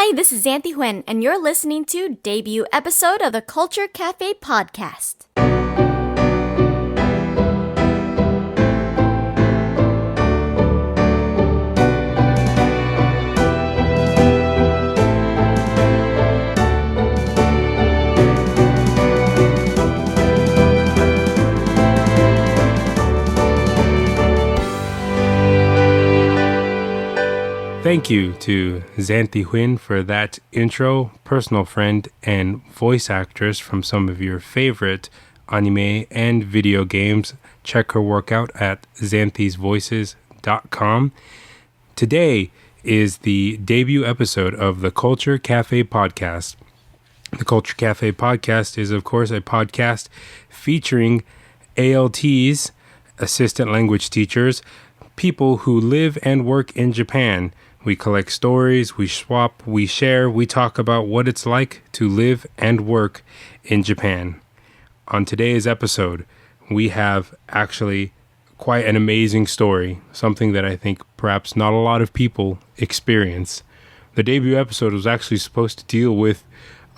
Hi, this is Xanthi Huynh, and you're listening to debut episode of the Culture Cafe podcast. Thank you to Xanthi Huynh for that intro, personal friend and voice actress from some of your favorite anime and video games. Check her work out at xanthisvoices.com. Today is the debut episode of the Culture Cafe podcast. The Culture Cafe podcast is, of course, a podcast featuring ALTs, assistant language teachers, people who live and work in Japan. We collect stories, we swap, we share, we talk about what it's like to live and work in Japan. On today's episode, we have actually quite an amazing story, something that I think perhaps not a lot of people experience. The debut episode was actually supposed to deal with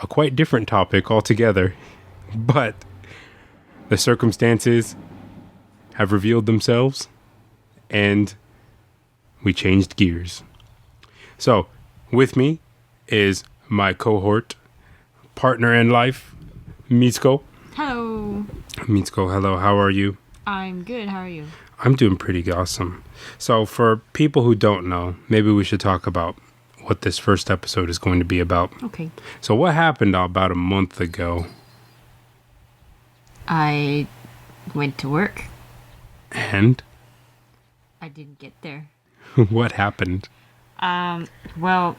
a quite different topic altogether, but the circumstances have revealed themselves and we changed gears. So, with me is my cohort, partner in life, Mitsuko. Hello. Mitsuko, hello. How are you? I'm good. How are you? I'm doing pretty awesome. So, for people who don't know, maybe we should talk about what this first episode is going to be about. Okay. So, what happened about a month ago? I went to work. And? I didn't get there. What happened? Well,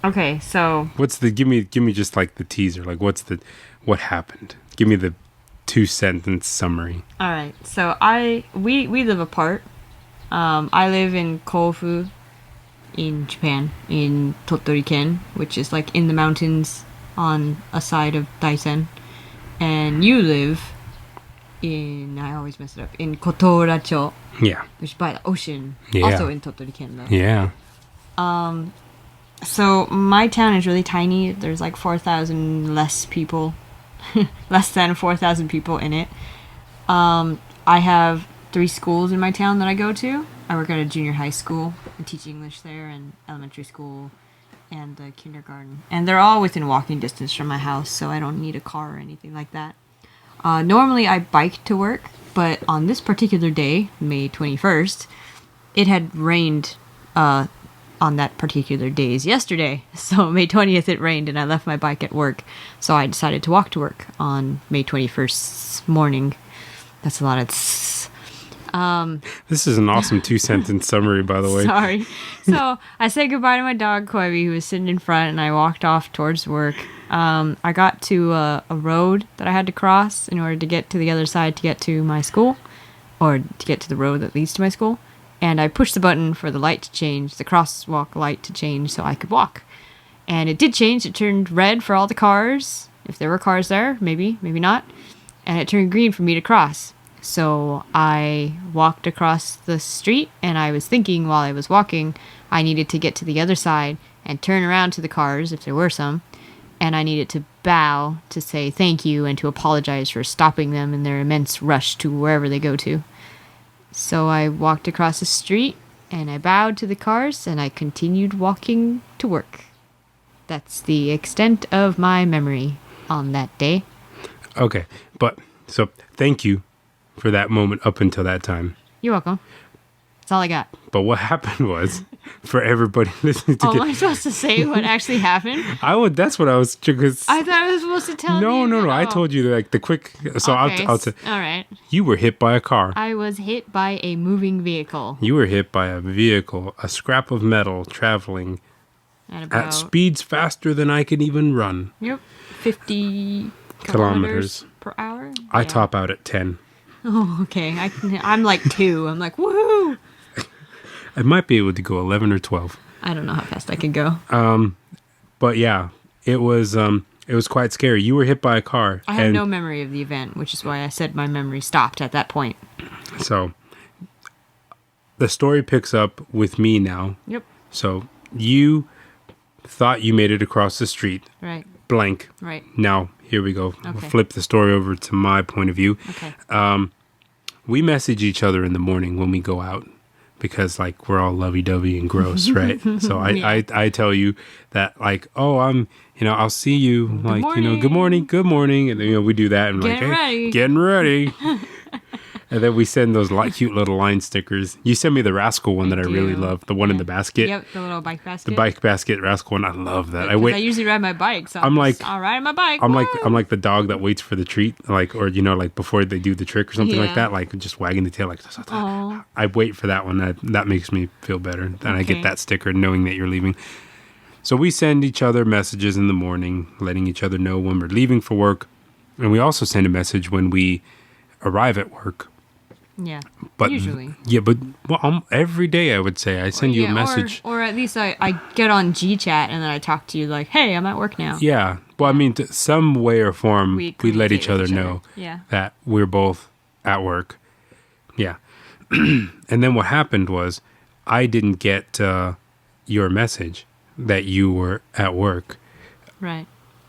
okay, so What's the give me just like the teaser, like what happened? Give me the 2-sentence summary. all right. So we live apart. I live in Kofu in Japan, in Tottori-ken, which is like in the mountains on a side of Daisen. And you live in, I always mess it up, in Kotora-cho, Yeah. which is by the ocean. Yeah. Also in Tottori-ken though. Yeah. So my town is really tiny. There's like 4,000 less people, less than 4,000 people in it. I have 3 schools in my town that I go to. I work at a junior high school and teach English there, and elementary school and kindergarten. And they're all within walking distance from my house, so I don't need a car or anything like that. Normally I bike to work, but on this particular day, May 21st, it had rained on that particular day's yesterday. So May 20th it rained and I left my bike at work. So I decided to walk to work on May 21st morning. That's a lot of This is an awesome 2-sentence summary, by the way. Sorry. So I said goodbye to my dog, Koibi, who was sitting in front, and I walked off towards work. I got to a road that I had to cross in order to get to the other side to get to my school, or to get to the road that leads to my school. And I pushed the button for the light to change, the crosswalk light to change so I could walk. And it did change. It turned red for all the cars. If there were cars there, maybe not. And it turned green for me to cross. So I walked across the street, and I was thinking while I was walking, I needed to get to the other side and turn around to the cars, if there were some. And I needed to bow to say thank you and to apologize for stopping them in their immense rush to wherever they go to. So I walked across the street, and I bowed to the cars, and I continued walking to work. That's the extent of my memory on that day. Okay, so thank you for that moment up until that time. You're welcome. That's all I got. But what happened was, for everybody listening to am I supposed to say what actually happened? That's what I was, because I thought I was supposed to tell you. No. I told you like the quick. So okay, I'll say. All right. You were hit by a car. I was hit by a moving vehicle. You were hit by a vehicle, a scrap of metal traveling at speeds faster than I can even run. Yep. 50 kilometers per hour. I top out at 10. Oh, okay. I'm like 2. I'm like, woohoo! I might be able to go 11 or 12. I don't know how fast I can go. But yeah, it was quite scary. You were hit by a car. I have no memory of the event, which is why I said my memory stopped at that point. So the story picks up with me now. Yep. So you thought you made it across the street. Right. Blank. Right. Now, here we go. We'll Okay. flip the story over to my point of view. Okay. We message each other in the morning when we go out because like we're all lovey-dovey and gross, right? So I tell you that like, oh, I'll see you like, good morning. And then, we do that and Getting ready. Getting ready. And then we send those cute little line stickers. You send me the Rascal one that I really do. love. The one in the basket. Yep, the little bike basket. The bike basket Rascal one. I love that. I usually ride my bike, so I'm like, I'll ride my bike. I'm Woo! like the dog that waits for the treat, or before they do the trick or something like Yeah. that, like just wagging the tail, like. Aw. I wait for that one. That makes me feel better. Then I get Okay. that sticker knowing that you're leaving. So we send each other messages in the morning, letting each other know when we're leaving for work, and we also send a message when we arrive at work. Yeah, But usually. Yeah, but every day I would say I send you a message. Or at least I get on GChat and then I talk to you like, hey, I'm at work now. Yeah. Well, I mean, some way or form, we let each communicate other with know Yeah. that we're both at work. Yeah. And then what happened was I didn't get your message that you were at work. Right.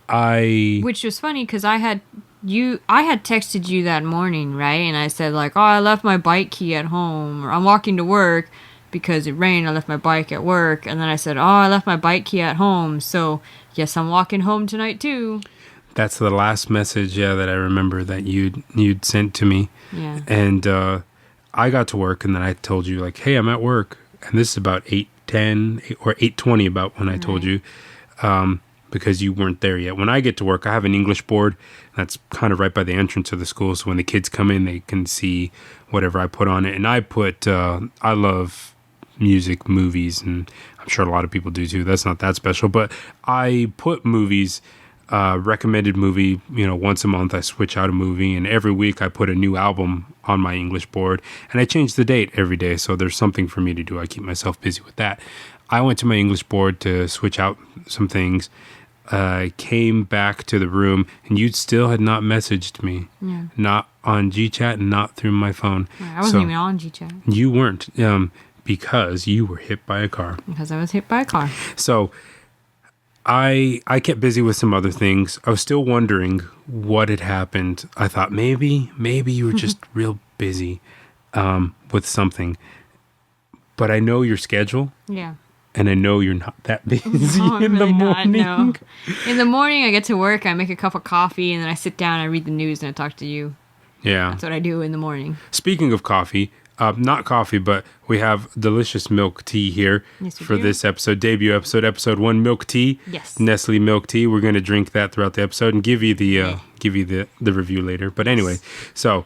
I Which was funny because I had texted you that morning, right? And I said like, oh, I left my bike key at home, or I'm walking to work because it rained. I left my bike at work, and then I said, oh, I left my bike key at home, so yes, I'm walking home tonight too. That's the last message, that I remember that you'd sent to me. Yeah. And I got to work, and then I told you like, hey, I'm at work, and this is about 8:10 or 8:20 about when I told you. Because you weren't there yet. When I get to work, I have an English board that's kind of right by the entrance of the school. So when the kids come in, they can see whatever I put on it. And I put, I love music, movies, and I'm sure a lot of people do too. That's not that special. But I put movies, recommended movie, once a month I switch out a movie. And every week I put a new album on my English board. And I change the date every day. So there's something for me to do. I keep myself busy with that. I went to my English board to switch out some things. Came back to the room, and you still had not messaged me. Yeah. Not on GChat, not through my phone. I wasn't even on GChat. You weren't, because you were hit by a car. Because I was hit by a car. So I kept busy with some other things. I was still wondering what had happened. I thought maybe you were just real busy with something. But I know your schedule. Yeah. And I know you're not that busy No, I'm in the really not, morning. no. In the morning, I get to work, I make a cup of coffee, and then I sit down, I read the news, and I talk to you. Yeah. That's what I do in the morning. Speaking of coffee, not coffee, but we have delicious milk tea here Yes, we for do. this episode, episode 1, milk tea. Yes. Nestle milk tea. We're going to drink that throughout the episode and give you the review later. But anyway, so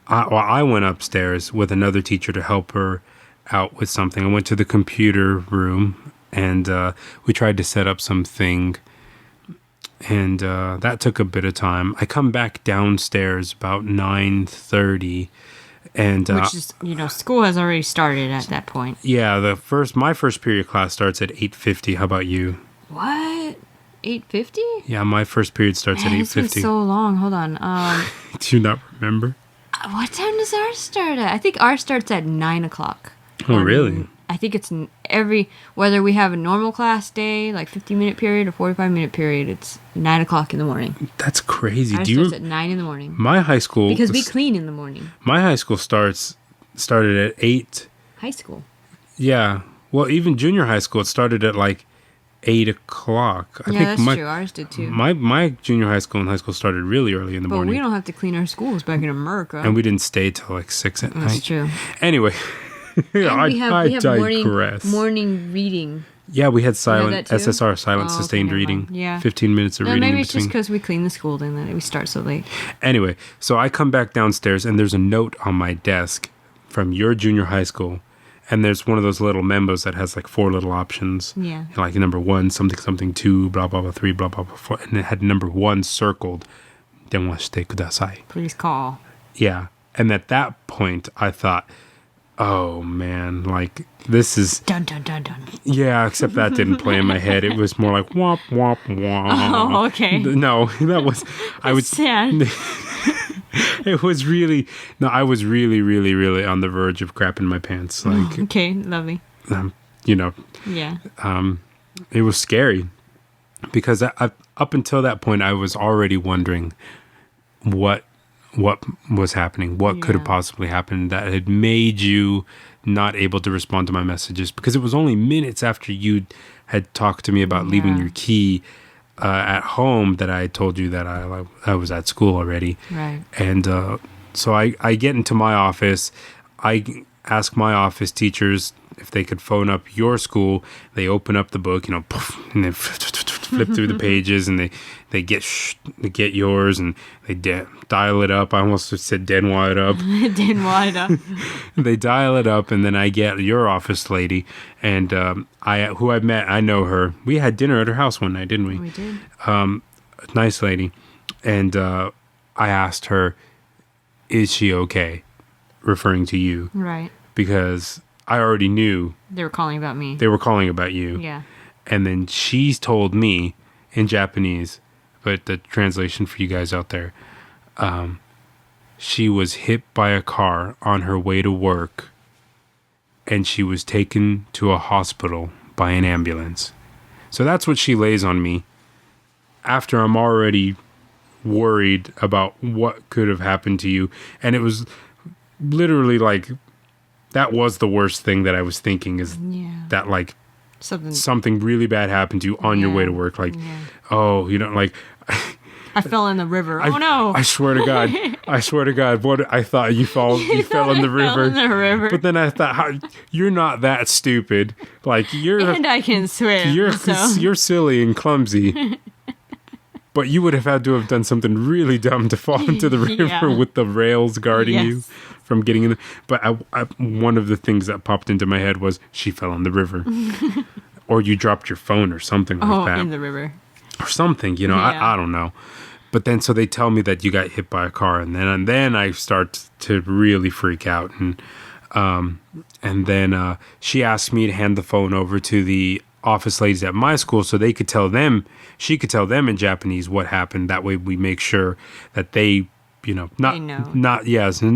I went upstairs with another teacher to help her out with something. I went to the computer room and we tried to set up something, and that took a bit of time. I come back downstairs about 9:30, and Which is, school has already started at that point. yeah, my first period class starts at 8:50. How about you? What? 8:50? Yeah, my first period starts at It's been 8:50. so long. Hold on. Do you not remember? What time does ours start at? I think ours starts at 9 o'clock. Oh, And really? I think it's whether we have a normal class day, like 50-minute period or 45-minute period, it's 9 o'clock in the morning. That's crazy. Ours Do you? starts at 9 in the morning. My high school Because we clean in the morning. My high school started at 8. High school. Yeah. Well, even junior high school, it started at like 8 o'clock. I think That's true. Ours did too. My junior high school and high school started really early in the But morning. we don't have to clean our schools back in America. And we didn't stay till like 6 at That's night. true. Anyway, And we have digress. morning reading. Yeah, we had that too? SSR, silent Oh, okay, sustained never reading. mind. Yeah. 15 minutes of No, reading maybe in it's just between. because we clean the school then that we start so late. Anyway, so I come back downstairs and there's a note on my desk from your junior high school. And there's one of those little memos that has like 4 little options. Yeah. Like number 1, something, 2, blah, blah, blah, 3, blah, blah, blah, 4. And it had number 1 circled. Denwashite kudasai. Please call. Yeah. And at that point, I thought, oh, man, like, this is... Dun, dun, dun, dun. Yeah, except that didn't play in my head. It was more like, womp, womp, womp. Oh, okay. No, that was... I would... Sad. It was really, no, I was really, really, really on the verge of crapping my pants. Like, Okay, lovely. you know, Yeah. it was scary because up until that point, I was already wondering what was happening, what could have Yeah. possibly happened that had made you not able to respond to my messages, because it was only minutes after you had talked to me about leaving Yeah. your key at home that I told you that I was at school already. Right. And so I get into my office. I ask my office teachers if they could phone up your school. They open up the book, poof, and they flip through the pages, and they get yours, and they dial it up. I almost said denwa it up. It didn't wind up. They dial it up, and then I get your office lady, and who I've met. I know her. We had dinner at her house one night, didn't we? We did. Nice lady. And I asked her, is she okay? Referring to you. Right. Because I already knew They were calling about me. they were calling about you. Yeah. And then she told me in Japanese, but the translation for you guys out there, she was hit by a car on her way to work, and she was taken to a hospital by an ambulance. So that's what she lays on me after I'm already worried about what could have happened to you. And it was literally like, that was the worst thing that I was thinking, is Yeah. that like Something. really bad happened to you on your way to work. Like, oh, like, I fell in the river. Oh no. I swear to God, what I thought you fell in the Fell river. in the river. But then I thought, you're not that stupid. Like, And I can swim. you're silly and clumsy. But you would have had to have done something really dumb to fall into the river Yeah. with the rails guarding you Yes. from getting in. But one of the things that popped into my head was she fell in the river, or you dropped your phone or something like that, in the river. or something. Yeah. I don't know. But then, so they tell me that you got hit by a car, and then I start to really freak out, and then she asked me to hand the phone over to the office ladies at my school so they could tell them, she could tell them in Japanese what happened. That way we make sure that they, They know.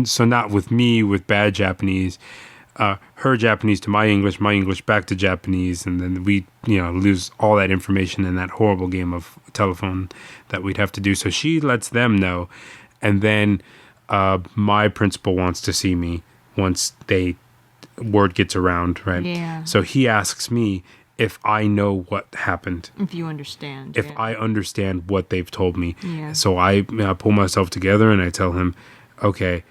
so not with me with bad Japanese, her Japanese to my English back to Japanese, and then we, lose all that information in that horrible game of telephone that we'd have to do. So she lets them know, and then my principal wants to see me once word gets around, right? Yeah. So he asks me if I know what happened, If you understand. if I understand what they've told me. Yeah. So I pull myself together and I tell him, okay,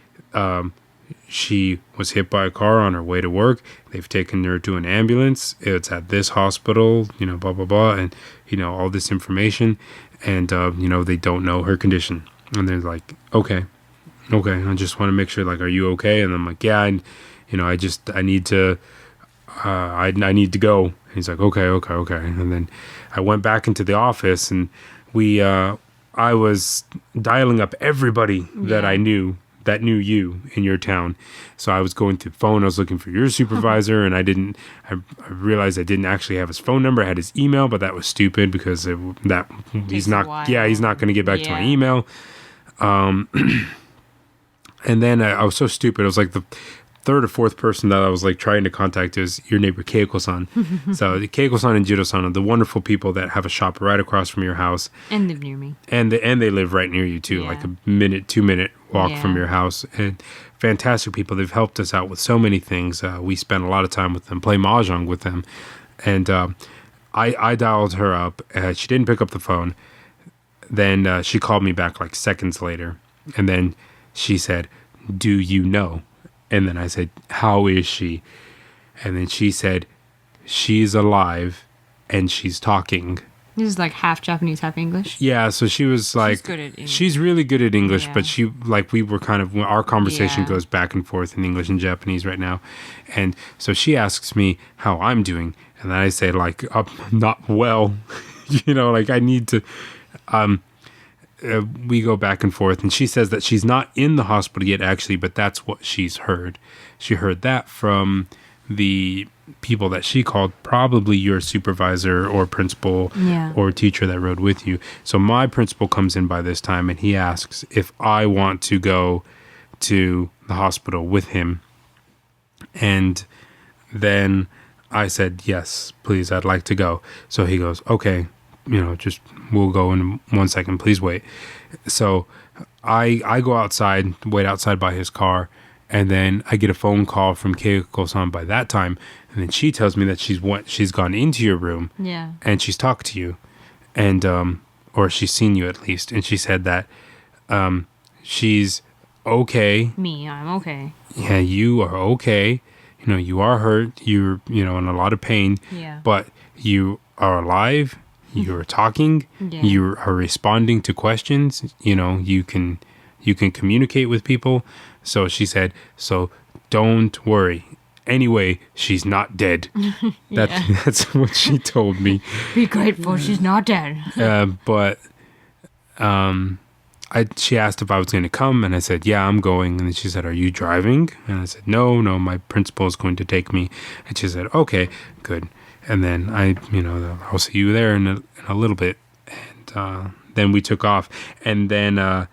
she was hit by a car on her way to work. They've taken her to an ambulance. It's at this hospital, blah, blah, blah. And, all this information. And, they don't know her condition. And they're like, okay. I just want to make sure, like, are you okay? And I'm like, yeah, I need to, I need to go. And he's like, okay. And then I went back into the office, and I was dialing up everybody that I knew that knew you in your town. So I was going through the phone. I was looking for your supervisor, and I realized I didn't actually have his phone number. I had his email, but that was stupid because he's not going to get back to my email. And then I was so stupid. I was like the third or fourth person that I was like trying to contact is your neighbor Keiko-san. So Keiko-san and Jiro-san are the wonderful people that have a shop right across from your house. And live near me. And they live right near you too, like a 2-minute walk from your house. And fantastic people. They've helped us out with so many things. We spent a lot of time with them, play mahjong with them. And I dialed her up. She didn't pick up the phone. Then she called me back like seconds later. And then she said, "Do you know?" And then I said, "How is she?" And then she said, "She's alive and she's talking." This is like half Japanese, half English. Yeah, so she was like, good at English. She's really good at English, Yeah. but we were kind of, our conversation Yeah. goes back and forth in English and Japanese right now. And so she asks me how I'm doing. And then I say like, not well, like I need to, we go back and forth, and she says that she's not in the hospital yet, actually, but that's what she's heard. She heard that from the people that she called, probably your supervisor or principal or teacher that rode with you. So my principal comes in by this time, and he asks if I want to go to the hospital with him. And then I said, yes, please, I'd like to go. So he goes, okay, just we'll go in 1 second, please wait. So I go outside, wait outside by his car, and then I get a phone call from Keiko-san by that time, and then she tells me that she's gone into your room, and she's talked to you, and or she's seen you at least, and she said that she's okay. I'm okay. Yeah, you are okay. You are hurt. You're in a lot of pain. Yeah. But you are alive. You are talking. Yeah. You are responding to questions. You can communicate with people. So she said, so don't worry. Anyway, she's not dead. That's what she told me. Be grateful she's not dead. But she asked if I was going to come, and I said, yeah, I'm going. And then she said, are you driving? And I said, no, my principal is going to take me. And she said, okay, good. And then I'll see you there in a little bit. And then we took off. And then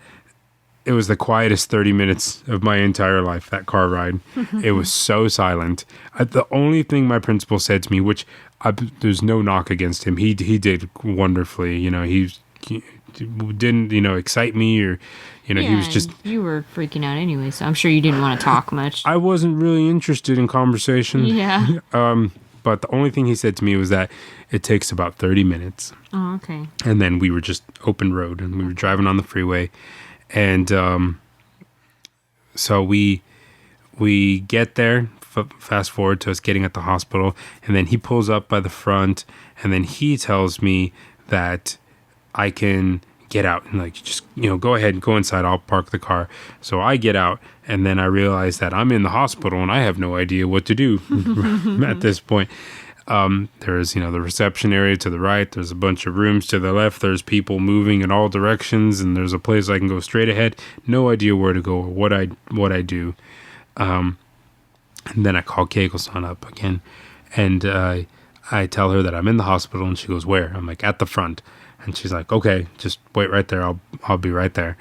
it was the quietest 30 minutes of my entire life, that car ride. It was so silent. The only thing my principal said to me, which there's no knock against him, he did wonderfully. He didn't excite me, or he was just, you were freaking out anyway, so I'm sure you didn't want to talk much. I wasn't really interested in conversation. But the only thing he said to me was that it takes about 30 minutes. Oh, okay. And then we were just open road, and we were driving on the freeway, and so we get there, fast forward to us getting at the hospital, and then he pulls up by the front, and then he tells me that I can get out and just go ahead and go inside. I'll park the car. So I get out, and then I realize that I'm in the hospital and I have no idea what to do at this point. There's the reception area to the right. There's a bunch of rooms to the left. There's people moving in all directions, and there's a place I can go straight ahead. No idea where to go or what I do. And then I call Keiko-san up again, and I tell her that I'm in the hospital, and she goes, where? I'm like, at the front. And she's like, okay, just wait right there. I'll be right there.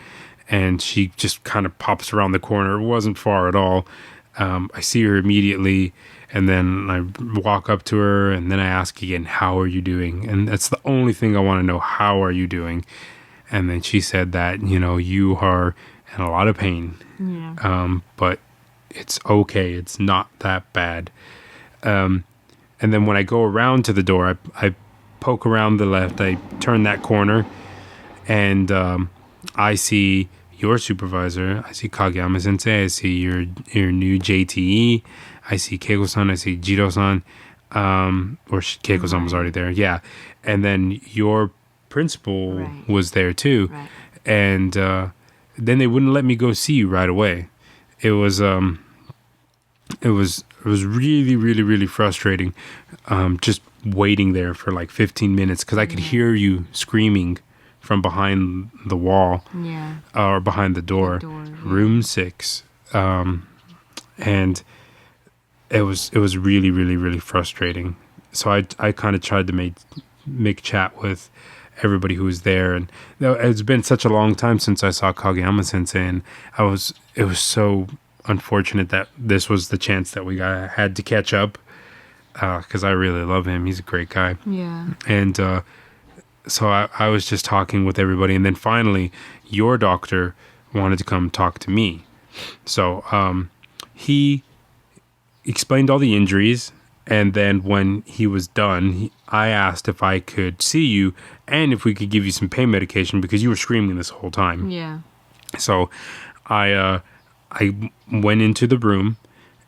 And she just kind of pops around the corner. It wasn't far at all. I see her immediately, and then I walk up to her, and then I ask again, how are you doing? And that's the only thing I want to know. How are you doing? And then she said that, you are in a lot of pain. Yeah. But it's okay. It's not that bad. And then when I go around to the door, I poke around the left, I turn that corner, and I see your supervisor, I see Kageyama sensei, I see your new JTE, I see Keiko-san, I see Jiro-san, or Keiko-san was already there, yeah, and then your principal was there too, and then they wouldn't let me go see you right away. It was really, really, really frustrating, just waiting there for 15 minutes, because I could hear you screaming from behind the wall, or behind the door, room 6, and it was really, really, really frustrating. So I kind of tried to make chat with everybody who was there, and it's been such a long time since I saw Kageyama sensei, and it was so unfortunate that this was the chance that we had to catch up, because I really love him. He's a great guy. Yeah. And so I was just talking with everybody, and then finally your doctor wanted to come talk to me. So he explained all the injuries, and then when he was done, I asked if I could see you and if we could give you some pain medication, because you were screaming this whole time. Yeah. So I went into the room,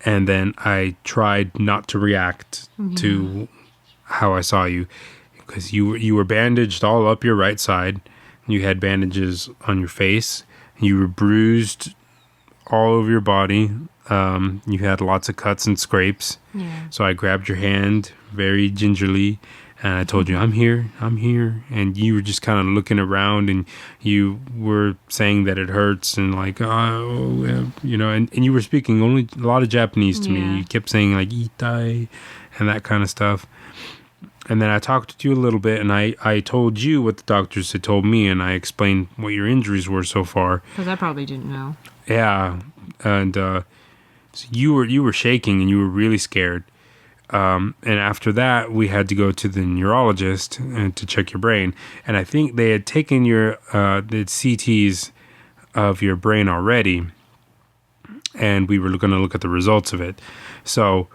and then I tried not to react to how I saw you, because you were bandaged all up your right side. You had bandages on your face. You were bruised all over your body. You had lots of cuts and scrapes. Yeah. So I grabbed your hand very gingerly, And I told you, I'm here. And you were just kind of looking around, and you were saying that it hurts, and like, oh, you know, and you were speaking only a lot of Japanese to me. You kept saying like, itai, and that kind of stuff. And then I talked to you a little bit, and I told you what the doctors had told me, and I explained what your injuries were so far. Because I probably didn't know. Yeah, and so you were shaking, and you were really scared. And after that, we had to go to the neurologist to check your brain. And I think they had taken the CTs of your brain already, and we were going to look at the results of it. So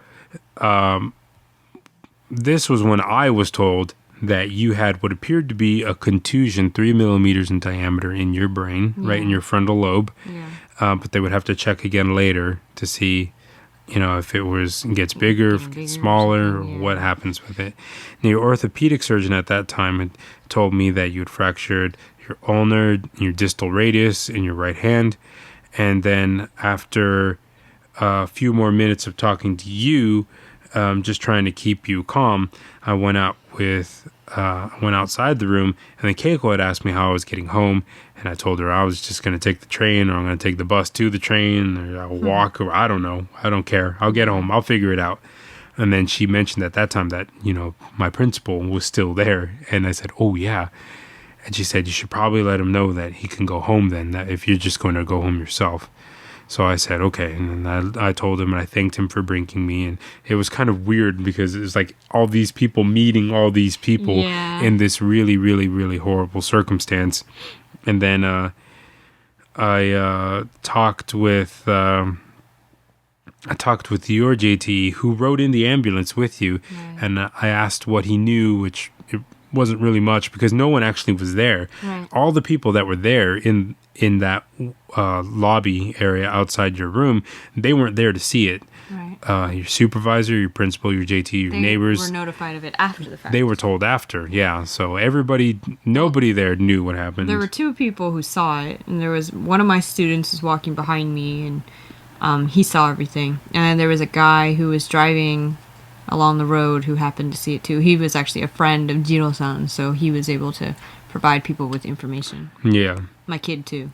this was when I was told that you had what appeared to be a contusion 3 millimeters in diameter in your brain, right in your frontal lobe. Yeah. But they would have to check again later to see, you know, if it gets bigger, if it gets smaller, or what happens with it. Now, your orthopedic surgeon at that time had told me that you had fractured your ulnar, your distal radius in your right hand. And then after a few more minutes of talking to you, just trying to keep you calm, I went outside the room, and then Keiko had asked me how I was getting home, and I told her I was just going to take the train, or I'm going to take the bus to the train, or I'll walk, or I don't know. I don't care. I'll get home. I'll figure it out. And then she mentioned at that time that, you know, my principal was still there, and I said, oh, yeah. And she said, you should probably let him know that he can go home then, that if you're just going to go home yourself. So I said, okay. And then I told him, and I thanked him for bringing me. And it was kind of weird because it was like all these people meeting all these people in this really, really, really horrible circumstance. And then I talked with your JT, who rode in the ambulance with you. Right. And I asked what he knew, which it wasn't really much because no one actually was there. Right. All the people that were there in that lobby area outside your room, they weren't there to see it. Right. Your supervisor, your principal, your JT, your neighbors. They were notified of it after the fact. They were told after, yeah. So nobody there knew what happened. There were two people who saw it, and there was one of my students was walking behind me, and he saw everything. And then there was a guy who was driving along the road who happened to see it too. He was actually a friend of Jiro-san, so he was able to provide people with information. Yeah. My kid too.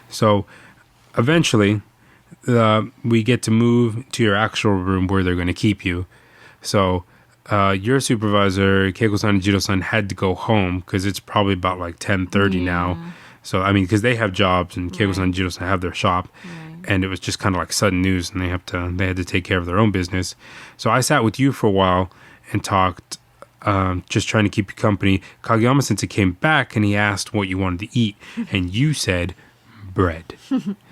So eventually we get to move to your actual room where they're going to keep you. So your supervisor, Keiko-san and Jiro-san, had to go home because it's probably about like 10:30 now. So, I mean, because they have jobs and Keiko-san and Jiro-san have their shop. Right. And it was just kind of like sudden news, and they had to take care of their own business. So I sat with you for a while and talked, just trying to keep you company. Kageyama-sensei came back, and he asked what you wanted to eat, and you said bread.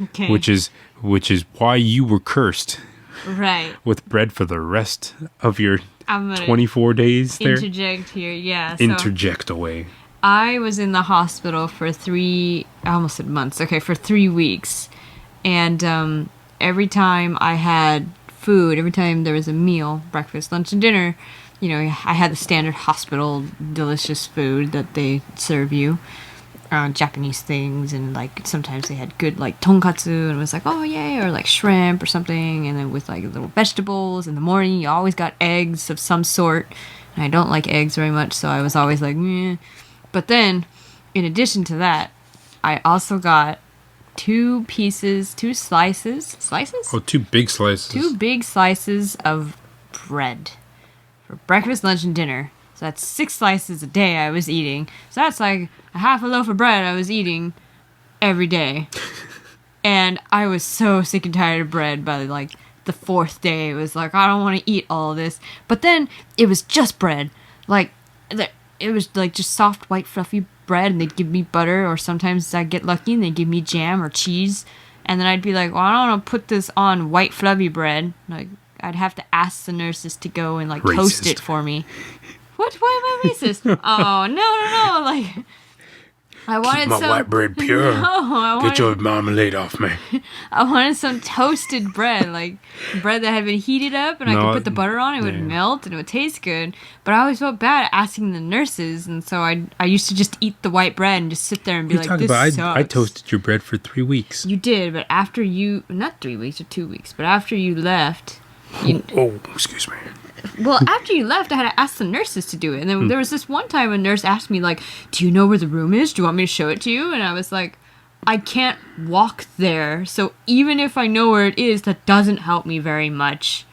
Okay. Which is why you were cursed. Right. With bread for the rest of your 24 days there. Interject here, yeah. Interject away. I was in the hospital for I almost said months. Okay, for 3 weeks. And every time I had food, every time there was a meal, breakfast, lunch, and dinner, you know, I had the standard hospital delicious food that they serve you, Japanese things, and like sometimes they had good like tonkatsu, and it was like, oh yay, or like shrimp or something, and then with like little vegetables. In the morning, you always got eggs of some sort, and I don't like eggs very much, so I was always like, meh. But then, in addition to that, I also got two slices? Oh, 2 big slices. 2 big slices of bread for breakfast, lunch, and dinner. So that's 6 slices a day I was eating. So that's like a half a loaf of bread I was eating every day. And I was so sick and tired of bread by like the 4th day. It was like, I don't want to eat all of this. But then it was just bread. Like, it was like just soft, white, fluffy bread, and they'd give me butter, or sometimes I'd get lucky and they'd give me jam or cheese, and then I'd be like, well, I don't want to put this on white, fluffy bread. Like, I'd have to ask the nurses to go and like racist. Toast it for me. What? Why am I racist? Oh, no. Like, I wanted keep my white bread pure. Get your marmalade off me. I wanted some toasted bread, like bread that had been heated up, and I could put the butter on. It would melt, and it would taste good. But I always felt bad asking the nurses, and so I used to just eat the white bread and just sit there and be like, "This sucks." I toasted your bread for 3 weeks. You did, but after not 3 weeks or 2 weeks, but after you left. Oh, excuse me. Well, after you left, I had to ask the nurses to do it. And then there was this one time a nurse asked me, like, do you know where the room is? Do you want me to show it to you? And I was like, I can't walk there. So even if I know where it is, that doesn't help me very much.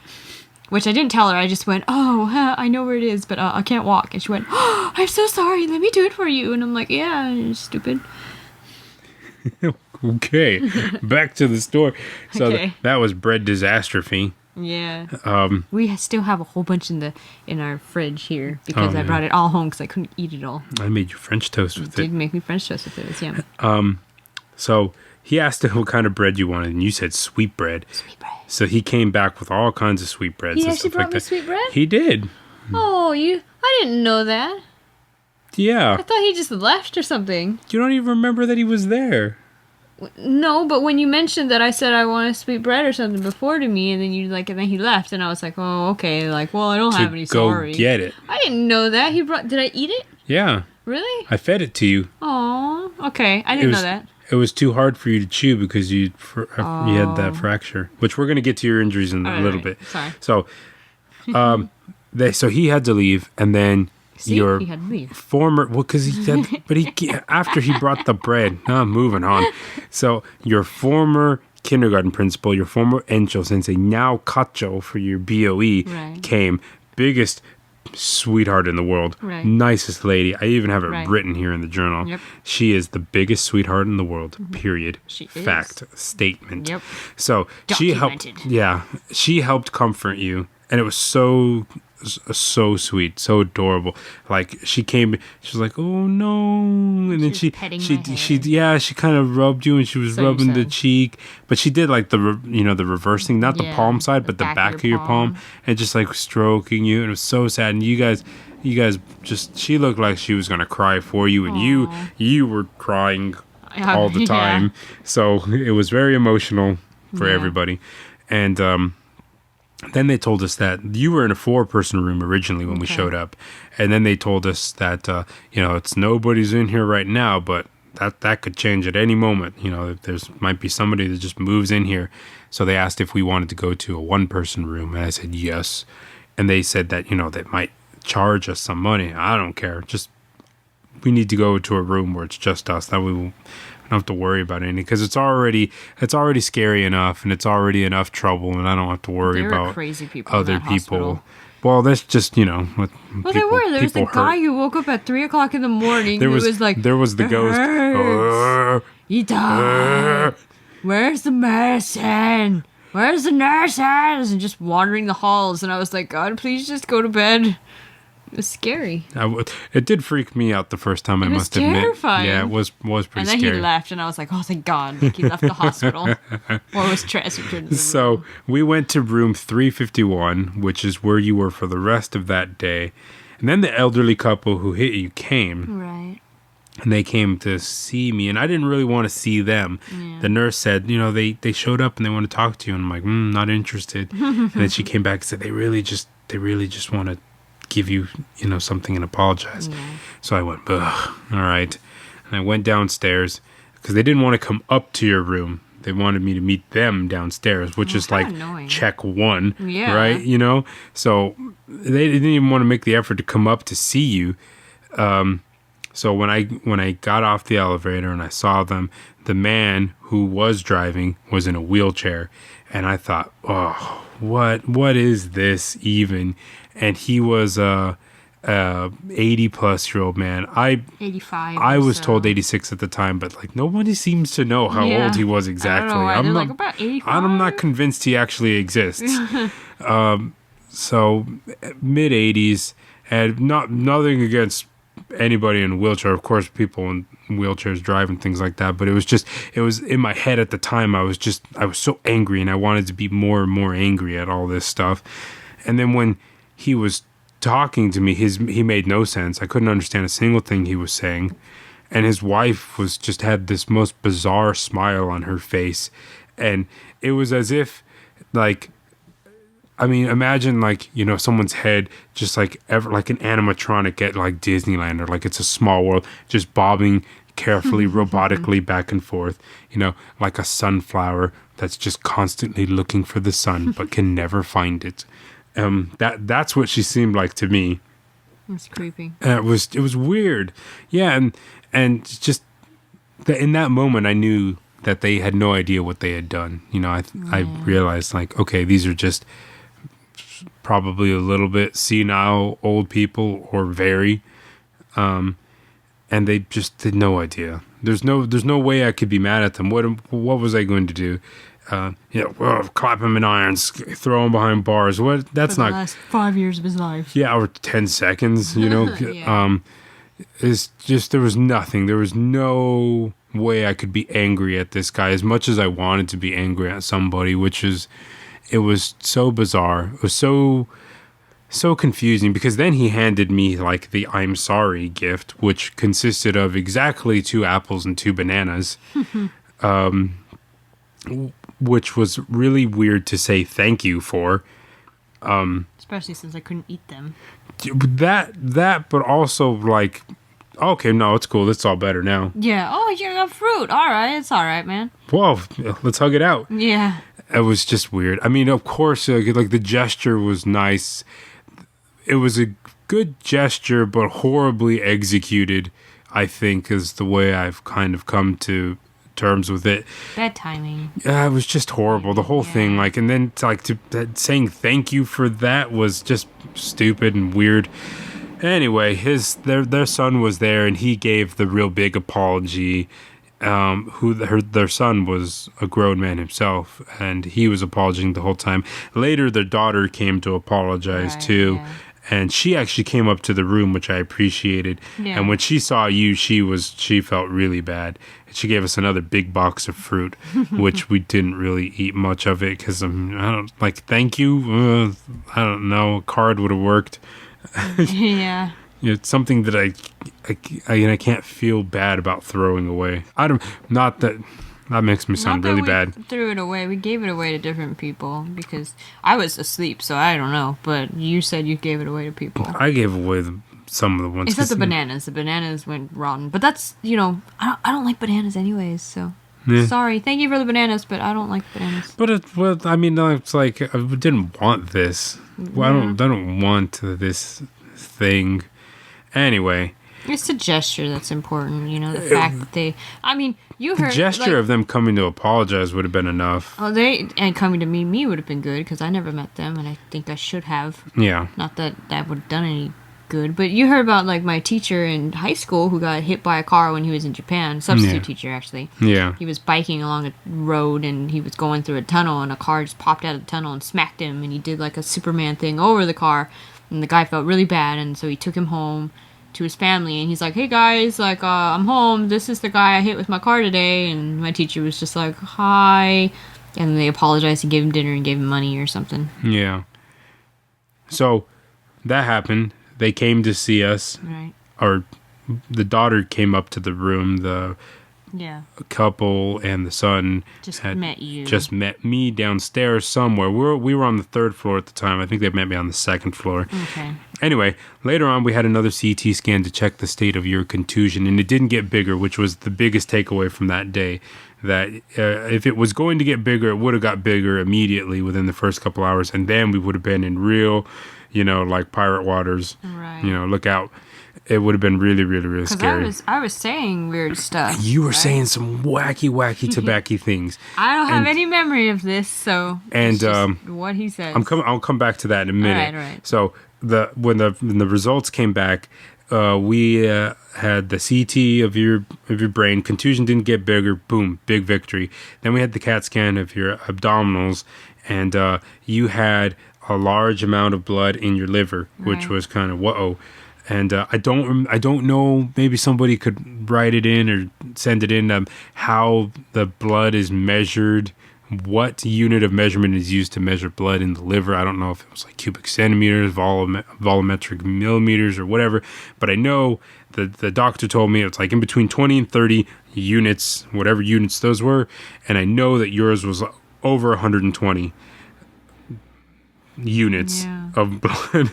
Which I didn't tell her. I just went, I know where it is, but I can't walk. And she went, I'm so sorry. Let me do it for you. And I'm like, yeah, you're stupid. Okay, back to the store. So Okay. that was bread disastrophe. Yeah. We still have a whole bunch in our fridge here because I brought it all home because I couldn't eat it all. I made you French toast with Did it. make me French toast with it. It was yum. So he asked him what kind of bread you wanted, and you said sweet bread. Sweet bread. So he came back with all kinds of sweet breads. He and actually stuff brought like me that. sweet bread? He did. Oh, I didn't know that. Yeah. I thought he just left or something. You don't even remember that he was there. No, but when you mentioned that I said I wanted sweet bread or something before to me, and then and then he left, and I was like, oh, okay, like, well, I don't have any, go sorry. get it. I didn't know that. Did I eat it? Yeah. Really? I fed it to you. Oh, okay. I didn't know that. It was too hard for you to chew because you had that fracture, which we're going to get to your injuries in a little bit. Sorry. So, so he had to leave, and then See, your he had to leave. former, because he said, but after he brought the bread, moving on. So your former kindergarten principal, your former Encho sensei, now Kacho for your BOE, Right. came. Biggest sweetheart in the world. Right. Nicest lady. I even have it Right. written here in the journal. Yep. She is the biggest sweetheart in the world, period. She is. Fact. Statement. Yep. So Documented. she helped comfort you, and it was so sweet, so adorable. Like she came, she was like, "Oh no," and then She was petting my she kind of rubbed you, and she was So you rubbing the said. cheek, but she did like the reversing, not the Yeah, palm side, the but the back of your palm, and just like stroking you, and it was so sad. And you guys just, she looked like she was gonna cry for you, and you were crying all the Yeah. time. So it was very emotional for Yeah. everybody, and then they told us that you were in a 4-person room originally when we showed up. And then they told us that, it's nobody's in here right now, but that could change at any moment. Might be somebody that just moves in here. So they asked if we wanted to go to a 1-person room. And I said, yes. And they said that, they might charge us some money. I don't care. Just, we need to go to a room where it's just us. That way we don't have to worry about anything, because it's already scary enough, and it's already enough trouble, and I don't have to worry There were about crazy people in other that people. hospital. Well, that's just what Well, people, there were. There was the people guy hurt. who woke up at 3:00 in the morning. There who was like, there was the ghost. hurts. He died. Where's the medicine? Where's the nurses? And just wandering the halls, and I was like, God, please just go to bed. It was scary. It did freak me out the first time. I was must admit. terrifying. Yeah, it was pretty And then scary. he left, and I was like, oh, thank God. Like, he left the hospital. Or was transferred to the So room. we went to room 351, which is where you were for the rest of that day. And then the elderly couple who hit you came, Right. and they came to see me, and I didn't really want to see them. Yeah. The nurse said, they showed up and they want to talk to you, and I'm like, not interested. And then she came back and said, they really just want to give you, something and apologize. Yeah. So I went, ugh, all right. And I went downstairs because they didn't want to come up to your room. They wanted me to meet them downstairs, which is like annoying. check 1, Yeah. right? So they didn't even want to make the effort to come up to see you. So when I got off the elevator and I saw them, the man who was driving was in a wheelchair, and I thought, oh, what is this even? And he was a 80-plus-year-old man. 85. I or was so. told 86 at the time, but like nobody seems to know how Yeah. old he was exactly. I don't know why. I'm They're not, like, about 85. I'm not convinced he actually exists. So mid 80s, and nothing against anybody in a wheelchair. Of course, people in wheelchairs drive and things like that. But it was in my head at the time. I was so angry, and I wanted to be more and more angry at all this stuff. And then when he was talking to me, he made no sense. I couldn't understand a single thing he was saying. And his wife had this most bizarre smile on her face, and it was as if, like, I mean, imagine someone's head just like an animatronic at like Disneyland, or like It's a Small World, just bobbing carefully, robotically back and forth, like a sunflower that's just constantly looking for the sun but can never find it. That's what she seemed like to me. It's creepy. It was weird. Yeah, and just in that moment, I knew that they had no idea what they had done. You know, I realized, like, okay, these are just probably a little bit senile old people, or very, and they just had no idea. There's no way I could be mad at them. What was I going to do? Well, clap him in irons, throw him behind bars. What? That's For the not last 5 years of his life. Yeah, or 10 seconds. You know, Yeah. it's just there was nothing. There was no way I could be angry at this guy as much as I wanted to be angry at somebody, it was so bizarre. It was so confusing, because then he handed me like the I'm sorry gift, which consisted of exactly 2 apples and 2 bananas, which was really weird to say thank you for. Especially since I couldn't eat them. That, but also like, okay, no, it's cool. It's all better now. Yeah. Oh, you got fruit. All right. It's all right, man. Whoa, let's hug it out. Yeah. It was just weird. I mean, of course, like the gesture was nice. It was a good gesture, but horribly executed, I think, is the way I've kind of come to terms with it. Bad timing. Yeah, it was just horrible. The whole thing, like, and then saying thank you for that was just stupid and weird. Anyway, their son was there, and he gave the real big apology. Their son was a grown man himself, and he was apologizing the whole time. Later, their daughter came to apologize too. Yeah. And she actually came up to the room, which I appreciated. Yeah. And when she saw you, she felt really bad. And she gave us another big box of fruit, which we didn't really eat much of it because thank you. I don't know. A card would have worked. Yeah. It's something that I can't feel bad about throwing away. That makes me sound really bad. Threw it away. We gave it away to different people because I was asleep, so I don't know. But you said you gave it away to people. I gave away some of the ones. Except the bananas. The bananas went rotten. But that's, I don't like bananas anyways, so. Yeah. Sorry. Thank you for the bananas, but I don't like bananas. But it's like, I didn't want this. Well, I don't want this thing. Anyway. It's the gesture that's important, the fact that you heard... The gesture of them coming to apologize would have been enough. Oh, and coming to meet me would have been good, because I never met them, and I think I should have. Yeah. Not that would have done any good, but you heard about, my teacher in high school who got hit by a car when he was in Japan. Substitute teacher, actually. Yeah. He was biking along a road, and he was going through a tunnel, and a car just popped out of the tunnel and smacked him, and he did, a Superman thing over the car, and the guy felt really bad, and so he took him home to his family, and he's like, hey guys, I'm home, this is the guy I hit with my car today, and my teacher was just like, hi, and they apologized and gave him dinner and gave him money or something. Yeah. So that happened. They came to see us. Right. Or the daughter came up to the room, the couple and the son just met me downstairs somewhere. We were on the 3rd floor at the time. I think they met me on the 2nd floor. Okay. Anyway, later on we had another CT scan to check the state of your contusion, and it didn't get bigger, which was the biggest takeaway from that day. That if it was going to get bigger, it would have got bigger immediately within the first couple hours, and then we would have been in real, pirate waters. Right. Look out. It would have been really, really, really scary. Because I was saying weird stuff. You were saying some wacky tobacco things. I don't have any memory of this, so and just what he says. I'll come back to that in a minute. All right. So when the results came back, we had the CT of your brain. Contusion didn't get bigger. Boom, big victory. Then we had the CAT scan of your abdominals, and you had a large amount of blood in your liver, which was kind of whoa. And I don't know. Maybe somebody could write it in or send it in. How the blood is measured. What unit of measurement is used to measure blood in the liver? I don't know if it was cubic centimeters, volumetric millimeters, or whatever. But I know the doctor told me it's in between 20 and 30 units, whatever units those were. And I know that yours was over 120 units of blood,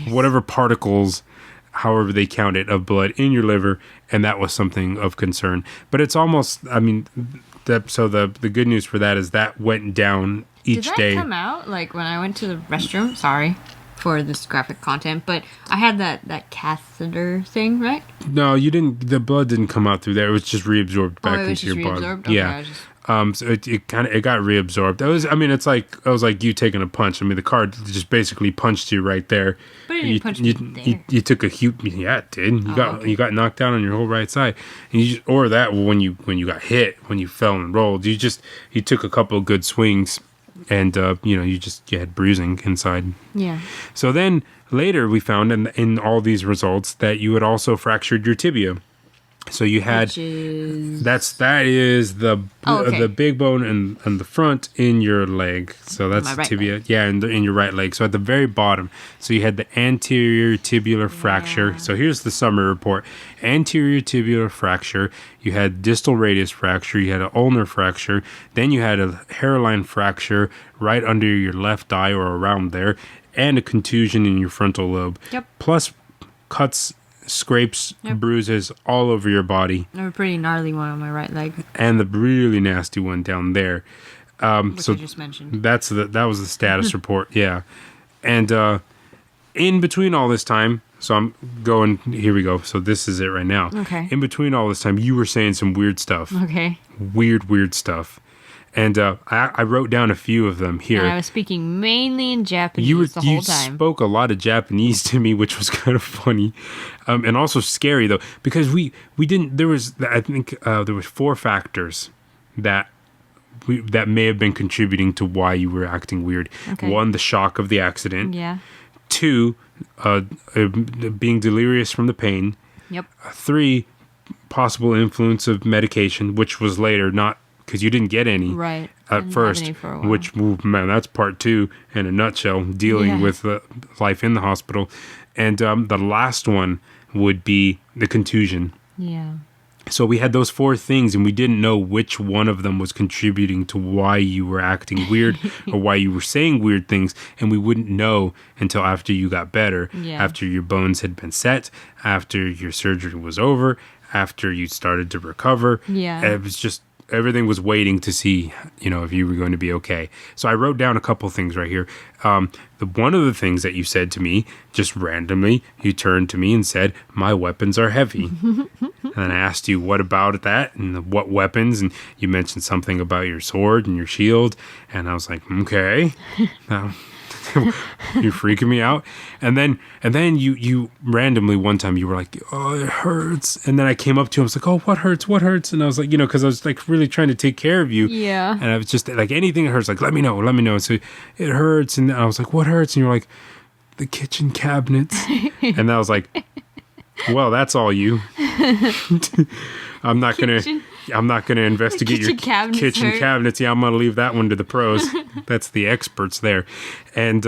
whatever particles, however they count it, of blood in your liver, and that was something of concern. But it's almost, so the good news for that is that went down each Did that day. come out like when I went to the restroom? Sorry for this graphic content, but I had that catheter thing, right? No, you didn't. The blood didn't come out through there. It was just reabsorbed back it was into just your body. reabsorbed? Okay, Yeah. I was just- So it got reabsorbed. It was like you taking a punch. I mean, the card just basically punched you right there. But it And didn't punch me there. You took a huge. Yeah, it did. Okay. You got knocked down on your whole right side, and or that when you got hit, when you fell and rolled, you took a couple of good swings, and you had bruising inside. Yeah. So then later we found in all these results that you had also fractured your tibia. So you had Which is... that is the okay. the big bone and the front in your leg. So that's My the right tibia. leg. Yeah, in your right leg. So at the very bottom. So you had the anterior tibular fracture. So here's the summary report. Anterior tibular fracture. You had distal radius fracture. You had an ulnar fracture. Then you had a hairline fracture right under your left eye or around there, and a contusion in your frontal lobe. Yep. Plus cuts, scrapes, bruises all over your body, I have a pretty gnarly one on my right leg, and the really nasty one down there. which I just mentioned. That was the status report. Yeah, and in between all this time, so I'm going. Here we go. So this is it right now. Okay. In between all this time, you were saying some weird stuff. Okay. Weird stuff, and I wrote down a few of them here. And I was speaking mainly in Japanese You the whole time. spoke a lot of Japanese to me, which was kind of funny, and also scary though, because we didn't. There was, I think, there was 4 factors that may have been contributing to why you were acting weird. Okay. 1, the shock of the accident. Yeah. 2, being delirious from the pain. Yep. 3, possible influence of medication, which was later, not because you didn't get any. Right. I At didn't have first, any for a while. which, man, that's part 2 in a nutshell, dealing Yeah. with life in the hospital. And the last one would be the contusion. Yeah. So we had those 4 things, and we didn't know which one of them was contributing to why you were acting weird or why you were saying weird things. And we wouldn't know until after you got better, Yeah. after your bones had been set, after your surgery was over, after you started to recover. Yeah. It was just, everything was waiting to see, if you were going to be okay. So I wrote down a couple things right here. One of the things that you said to me, just randomly, you turned to me and said, "My weapons are heavy." And I asked you, what about that? And what weapons? And you mentioned something about your sword and your shield. And I was like, okay. You're freaking me out. And then you randomly one time you were like, "Oh, it hurts." And then I came up to you, I was like, "Oh, what hurts? What hurts?" And I was like, because I was like really trying to take care of you. Yeah. And I was just like, anything that hurts, like, let me know. So it hurts. And I was like, "What hurts?" And you're like, "The kitchen cabinets." And I was like, well, that's all you. I'm not gonna investigate your kitchen cabinets. Yeah, I'm gonna leave that one to the pros. That's the experts there. And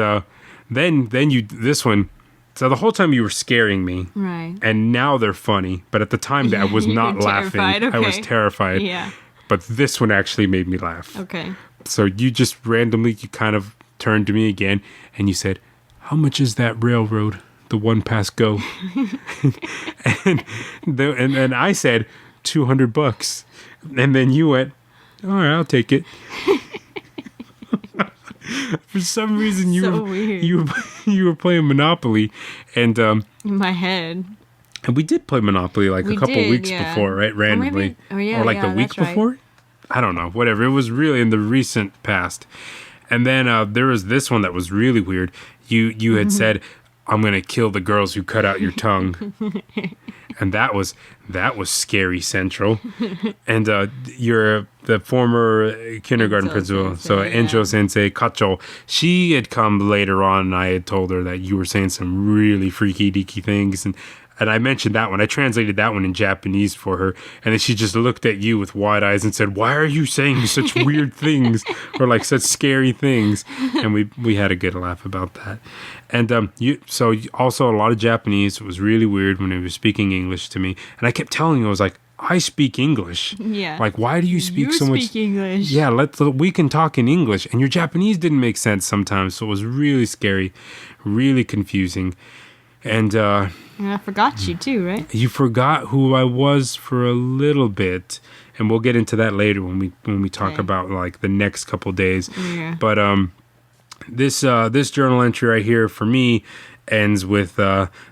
then you this one. So the whole time you were scaring me, Right. and now they're funny. But at the time, I was You not were laughing. terrified, I was okay. terrified. Yeah. But this one actually made me laugh. Okay. So you just randomly, you kind of turned to me again, and you said, "How much is that railroad? The one past go?" and I said, $200. And then you went, "All right, I'll take it." For some reason, So weird. you were playing Monopoly, and In my head. we did play Monopoly like We a couple did, weeks yeah. before, right? Randomly, or like the week that's right. before. I don't know, whatever. It was really in the recent past. And then there was this one that was really weird. You had said, "I'm gonna kill the girls who cut out your tongue," and that was scary central. And you're the former kindergarten Enjo principal, sensei, so yeah. Enjo Sensei Kacho. She had come later on, and I had told her that you were saying some really freaky deaky things, and I mentioned that one. I translated that one in Japanese for her, and then she just looked at you with wide eyes and said, "Why are you saying such weird things or like such scary things?" And we had a good laugh about that. And so also a lot of Japanese. It was really weird when he was speaking English to me, and I kept telling him, I was like, "I speak English. Yeah. Like, why do you speak so much? English. Yeah, we can talk in English." And your Japanese didn't make sense sometimes, so it was really scary, really confusing. And And I forgot you too, right? you forgot who I was for a little bit, and we'll get into that later when we talk Okay. about like the next couple days. Yeah. But this journal entry right here for me ends with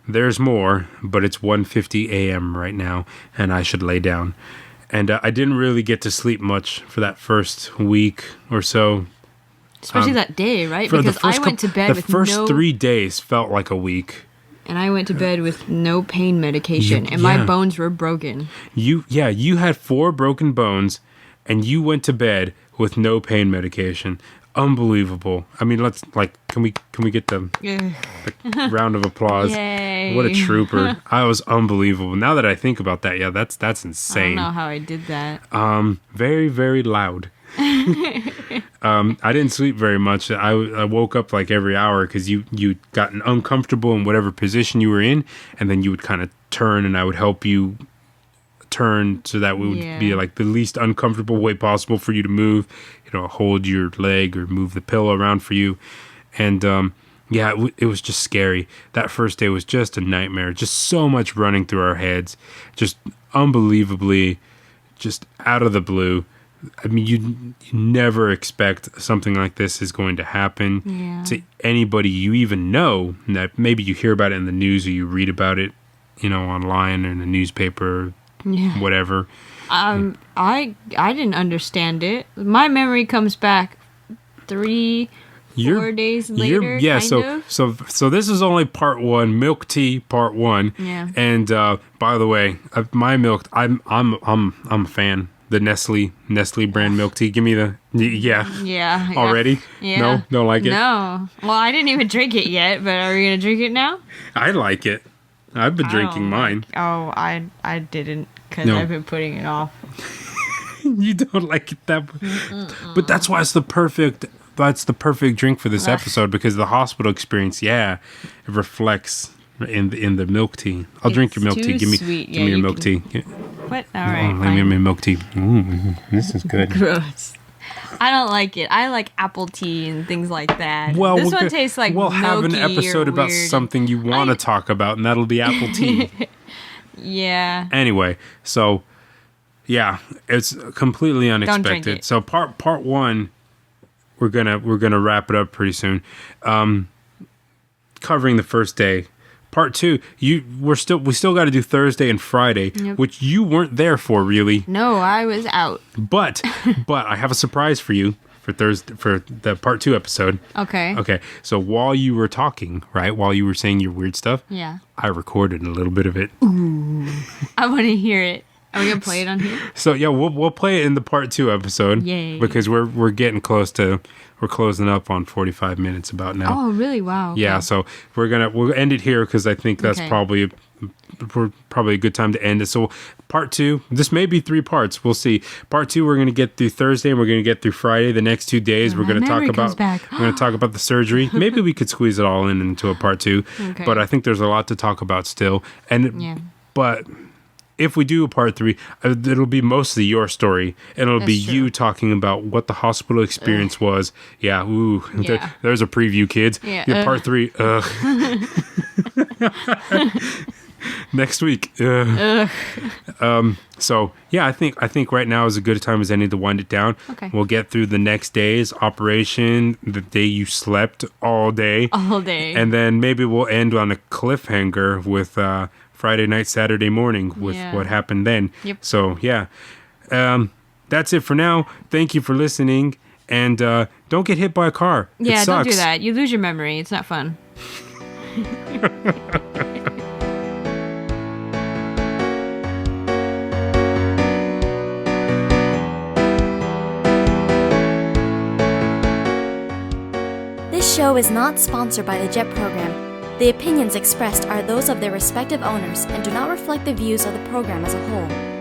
there's more, but it's 1:50 a.m. right now, and I should lay down. And I didn't really get to sleep much for that first week or so. Especially that day, right? For the Because I first went to bed with the first no 3 days felt like a week. and I went to bed with no pain medication, and yeah. my bones were broken. You had 4 broken bones, and you went to bed with no pain medication. Unbelievable. I mean, can we get the round of applause? Yay. What a trooper. I was unbelievable. Now that I think about that, yeah, that's I don't insane. know how I did that. Very, very loud. I didn't sleep very much. I woke up like every hour because you'd gotten uncomfortable in whatever position you were in, and then you would kind of turn, and I would help you turn so that would be like the least uncomfortable way possible for you to move. Hold your leg or move the pillow around for you. And it was just scary. That first day was just a nightmare. Just so much running through our heads. Just unbelievably, just out of the blue. I mean, you never expect something like this is going to happen to anybody you even know. That maybe you hear about it in the news or you read about it, online or in the newspaper, whatever. I didn't understand it. My memory comes back 3-4 days later. So this is only part 1, milk tea part 1. Yeah. And by the way, my milk, I'm a fan. The Nestle brand milk tea. Give me the Yeah. already. Yeah. No, don't like it. No. Well, I didn't even drink it yet, but are we gonna drink it now? I like it. I've been drinking I mine. I didn't because No. I've been putting it off. You don't like it that much. But that's why it's the perfect drink for this episode, because the hospital experience, it reflects in the milk tea. I'll drink your milk It's tea. too Give me sweet. give me your milk tea. What? All right. Let me Fine. my milk tea. This is good. Gross. I don't like it. I like apple tea and things like that. Well, this one tastes like we'll have an milky episode or about weird. something you want to talk about, and that'll be apple tea. Yeah. Anyway, so it's completely drink unexpected. it. So part 1, we're gonna wrap it up pretty soon. Covering the first day. Part 2, we still got to do Thursday and Friday, which you weren't there for really. No, I was out. But I have a surprise for you for Thursday for the part 2 episode. Okay. Okay, so while you were talking, right, while you were saying your weird stuff, Yeah. I recorded a little bit of it. I want to hear it. Are we gonna play it on here? So we'll play it in the part 2 episode. Yay. Because we're getting close to, we're closing up on 45 minutes about now. Oh, really? Wow. Okay. Yeah, so we'll end it here because I think that's Okay. probably a good time to end it. So part 2, this may be 3 parts. We'll see. Part 2, we're going to get through Thursday and we're going to get through Friday. The next 2 days, we're my going to talk memory comes about back. we're going to talk about the surgery. Maybe we could squeeze it all into a part 2. Okay. But I think there's a lot to talk about still. Yeah. But if we do a part 3, it'll be mostly your story, and it'll be That's you true. talking about what the hospital experience was. Yeah, ooh, Yeah. there's a preview, kids. Yeah, Part 3. Next week. So I think right now is a good time as any to wind it down. Okay. We'll get through the next day's operation, the day you slept all day. All day. And then maybe we'll end on a cliffhanger with Friday night, Saturday morning with Yeah. what happened then. Yep. So, that's it for now. Thank you for listening. And don't get hit by a car. It Yeah, don't sucks. do that. You lose your memory. It's not fun. This show is not sponsored by the JET program. The opinions expressed are those of their respective owners and do not reflect the views of the program as a whole.